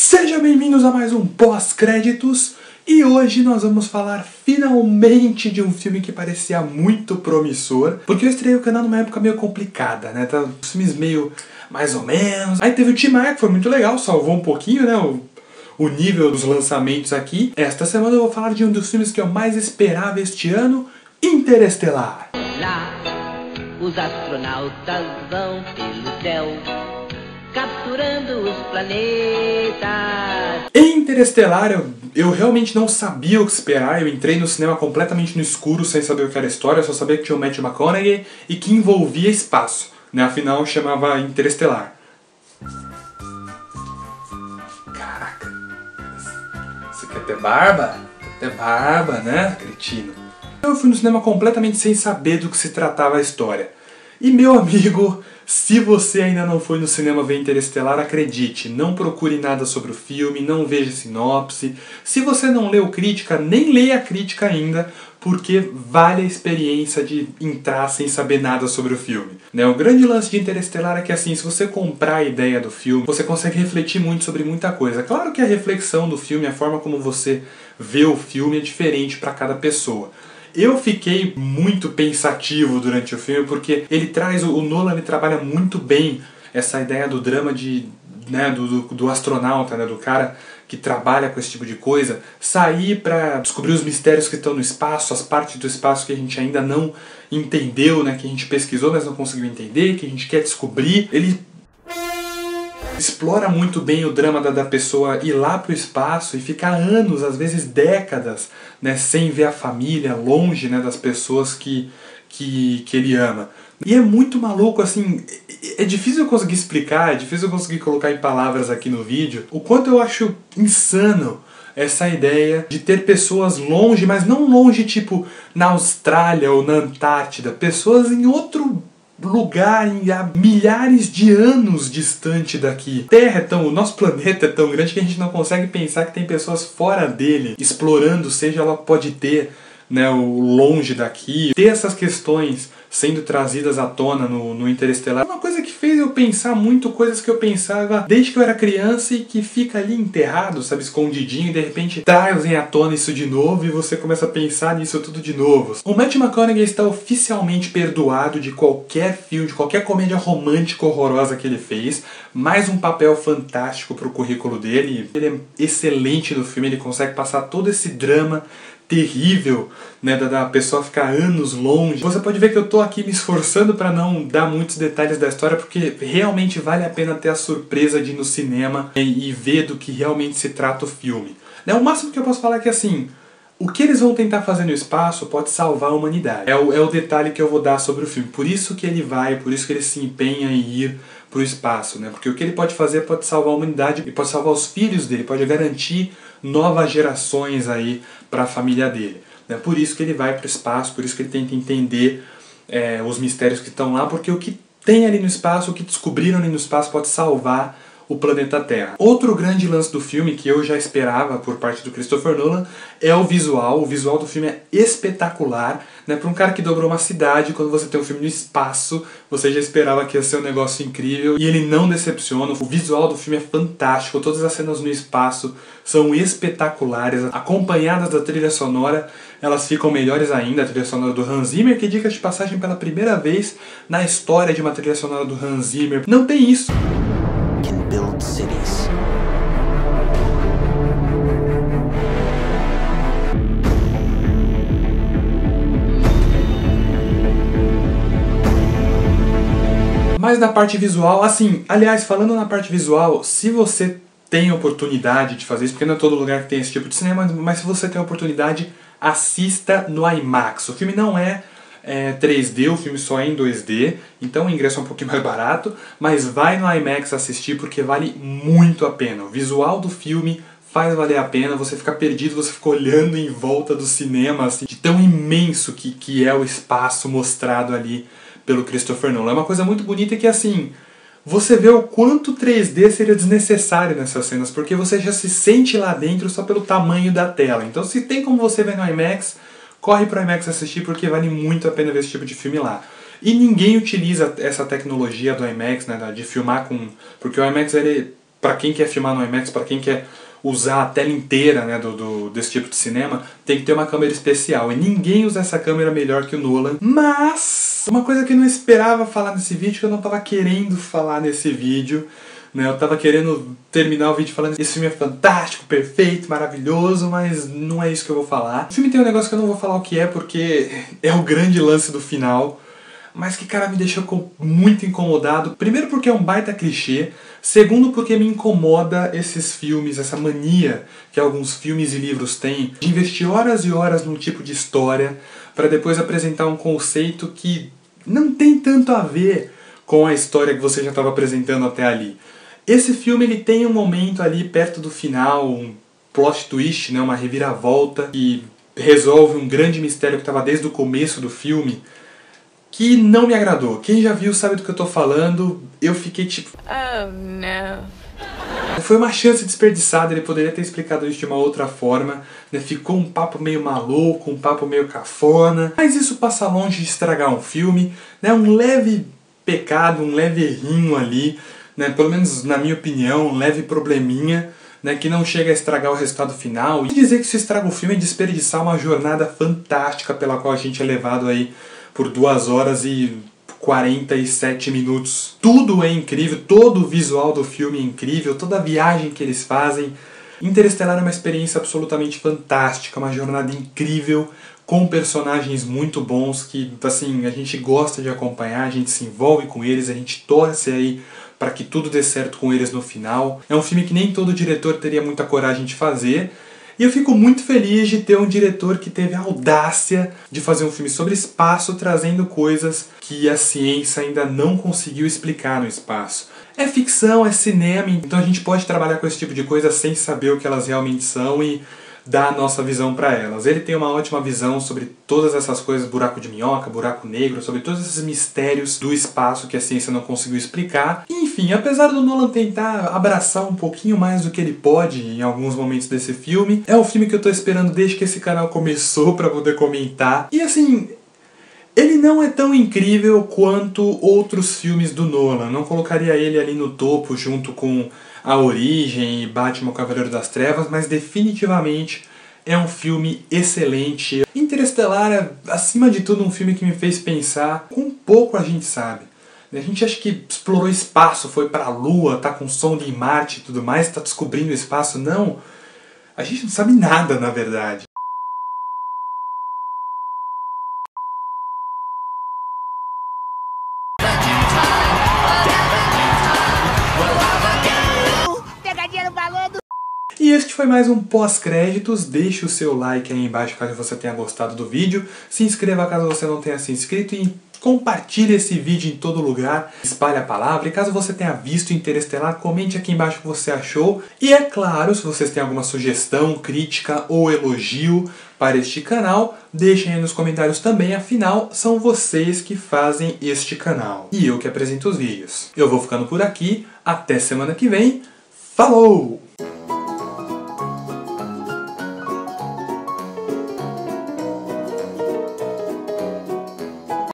Sejam bem-vindos a mais um pós-créditos e hoje nós vamos falar finalmente de um filme que parecia muito promissor, porque eu estreiei o canal numa época meio complicada, né? Tá os filmes meio mais ou menos. Aí teve o Tim Maia, que foi muito legal, salvou um pouquinho, né? O nível dos lançamentos aqui. Esta semana eu vou falar de um dos filmes que eu mais esperava este ano, Interestelar. Lá, os astronautas vão pelo céu, capturando os planetas. Em Interestelar, eu realmente não sabia o que esperar. Eu entrei no cinema completamente no escuro, sem saber o que era a história. Eu só sabia que tinha o Matthew McConaughey e que envolvia espaço, né? Afinal, chamava Interestelar. Caraca, você quer ter barba? Quer ter barba, né, cretino? Eu fui no cinema completamente sem saber do que se tratava a história. E meu amigo, se você ainda não foi no cinema ver Interestelar, acredite, não procure nada sobre o filme, não veja sinopse. Se você não leu crítica, nem leia a crítica ainda, porque vale a experiência de entrar sem saber nada sobre o filme. O grande lance de Interestelar é que assim, se você comprar a ideia do filme, você consegue refletir muito sobre muita coisa. Claro que a reflexão do filme, a forma como você vê o filme é diferente para cada pessoa. Eu fiquei muito pensativo durante o filme porque ele traz, o Nolan ele trabalha muito bem essa ideia do drama do astronauta, né, do cara que trabalha com esse tipo de coisa, sair para descobrir os mistérios que estão no espaço, as partes do espaço que a gente ainda não entendeu, né, que a gente pesquisou mas não conseguiu entender, que a gente quer descobrir. Ele explora muito bem o drama da pessoa ir lá pro espaço e ficar anos, às vezes décadas, né, sem ver a família, longe, né, das pessoas que ele ama. E é muito maluco, assim, é difícil eu conseguir explicar, é difícil eu conseguir colocar em palavras aqui no vídeo, o quanto eu acho insano essa ideia de ter pessoas longe, mas não longe tipo na Austrália ou na Antártida, pessoas em outro lugar há milhares de anos distante daqui. O nosso planeta é tão grande que a gente não consegue pensar que tem pessoas fora dele, explorando, seja ela pode ter, né, o longe daqui. Ter essas questões sendo trazidas à tona no Interestelar é uma coisa que fez eu pensar muito coisas que eu pensava desde que eu era criança e que fica ali enterrado, sabe, escondidinho, e de repente trazem à tona isso de novo e você começa a pensar nisso tudo de novo. O Matthew McConaughey está oficialmente perdoado de qualquer filme, de qualquer comédia romântica horrorosa que ele fez. Mais um papel fantástico pro currículo dele. Ele é excelente no filme, ele consegue passar todo esse drama terrível, né, da pessoa ficar anos longe. Você pode ver que eu tô aqui me esforçando para não dar muitos detalhes da história, porque realmente vale a pena ter a surpresa de ir no cinema e ver do que realmente se trata o filme. O máximo que eu posso falar é que assim, o que eles vão tentar fazer no espaço pode salvar a humanidade. É o detalhe que eu vou dar sobre o filme. Por isso que ele se empenha em ir pro espaço, né? Porque o que ele pode fazer pode salvar a humanidade e pode salvar os filhos dele, pode garantir novas gerações aí para a família dele. Por isso que ele vai pro espaço, por isso que ele tenta entender os mistérios que estão lá, porque o que tem ali no espaço, o que descobriram ali no espaço pode salvar o planeta Terra. Outro grande lance do filme que eu já esperava por parte do Christopher Nolan é o visual. O visual do filme é espetacular, né? Para um cara que dobrou uma cidade, quando você tem um filme no espaço, você já esperava que ia ser um negócio incrível e ele não decepciona. O visual do filme é fantástico, todas as cenas no espaço são espetaculares, acompanhadas da trilha sonora, elas ficam melhores ainda. A trilha sonora do Hans Zimmer, que diga de passagem pela primeira vez na história de uma trilha sonora do Hans Zimmer. Não tem isso. Build cities. Mas na parte visual, assim, aliás, falando na parte visual, se você tem oportunidade de fazer isso, porque não é todo lugar que tem esse tipo de cinema, mas se você tem oportunidade, assista no IMAX. O filme não é 3D, o filme só é em 2D, então o ingresso é um pouquinho mais barato, mas vai no IMAX assistir porque vale muito a pena. O visual do filme faz valer a pena, você fica perdido, você fica olhando em volta do cinema, assim, de tão imenso que é o espaço mostrado ali pelo Christopher Nolan. É uma coisa muito bonita que, assim, você vê o quanto 3D seria desnecessário nessas cenas, porque você já se sente lá dentro só pelo tamanho da tela. Então se tem como você ver no IMAX, corre para o IMAX assistir porque vale muito a pena ver esse tipo de filme lá. E ninguém utiliza essa tecnologia do IMAX, né, de filmar com... Porque o IMAX ele para quem quer filmar no IMAX, para quem quer usar a tela inteira, né, desse tipo de cinema, tem que ter uma câmera especial. E ninguém usa essa câmera melhor que o Nolan. Mas uma coisa que eu não esperava falar nesse vídeo, que eu não estava querendo falar nesse vídeo, né, eu estava querendo terminar o vídeo falando esse filme é fantástico, perfeito, maravilhoso, mas não é isso que eu vou falar. O filme tem um negócio que eu não vou falar o que é, porque é o grande lance do final, mas que, cara, me deixou muito incomodado. Primeiro porque é um baita clichê. Segundo porque me incomoda esses filmes, essa mania que alguns filmes e livros têm de investir horas e horas num tipo de história para depois apresentar um conceito que não tem tanto a ver com a história que você já estava apresentando até ali. Esse filme ele tem um momento ali perto do final, um plot twist, né, uma reviravolta que resolve um grande mistério que estava desde o começo do filme, que não me agradou. Quem já viu sabe do que eu tô falando. Eu fiquei tipo... Oh, não. Foi uma chance desperdiçada, ele poderia ter explicado isso de uma outra forma, né? Ficou um papo meio maluco, um papo meio cafona. Mas isso passa longe de estragar um filme, né? Um leve pecado, um leve errinho ali, né? Pelo menos na minha opinião, um leve probleminha, né, que não chega a estragar o resultado final. E dizer que isso estraga o filme é desperdiçar uma jornada fantástica pela qual a gente é levado aí por 2 horas e 47 minutos. Tudo é incrível, todo o visual do filme é incrível, toda a viagem que eles fazem. Interestelar é uma experiência absolutamente fantástica, uma jornada incrível, com personagens muito bons que, assim, a gente gosta de acompanhar, a gente se envolve com eles, a gente torce aí para que tudo dê certo com eles no final. É um filme que nem todo diretor teria muita coragem de fazer, e eu fico muito feliz de ter um diretor que teve a audácia de fazer um filme sobre espaço, trazendo coisas que a ciência ainda não conseguiu explicar no espaço. É ficção, é cinema, então a gente pode trabalhar com esse tipo de coisa sem saber o que elas realmente são e dar a nossa visão para elas. Ele tem uma ótima visão sobre todas essas coisas, buraco de minhoca, buraco negro, sobre todos esses mistérios do espaço que a ciência não conseguiu explicar. Enfim, apesar do Nolan tentar abraçar um pouquinho mais do que ele pode em alguns momentos desse filme, é um filme que eu tô esperando desde que esse canal começou para poder comentar. E assim, ele não é tão incrível quanto outros filmes do Nolan. Não colocaria ele ali no topo junto com A Origem e Batman Cavaleiro das Trevas, mas definitivamente é um filme excelente. Interestelar é, acima de tudo, um filme que me fez pensar com pouco a gente sabe. A gente acha que explorou espaço, foi pra Lua, tá com sonda em Marte e tudo mais, tá descobrindo o espaço. Não, a gente não sabe nada, na verdade. E este foi mais um pós-créditos. Deixe o seu like aí embaixo caso você tenha gostado do vídeo. Se inscreva caso você não tenha se inscrito e compartilhe esse vídeo em todo lugar. Espalhe a palavra e caso você tenha visto Interestelar, comente aqui embaixo o que você achou. E é claro, se vocês têm alguma sugestão, crítica ou elogio para este canal, deixem aí nos comentários também, afinal são vocês que fazem este canal. E eu que apresento os vídeos. Eu vou ficando por aqui, até semana que vem. Falou!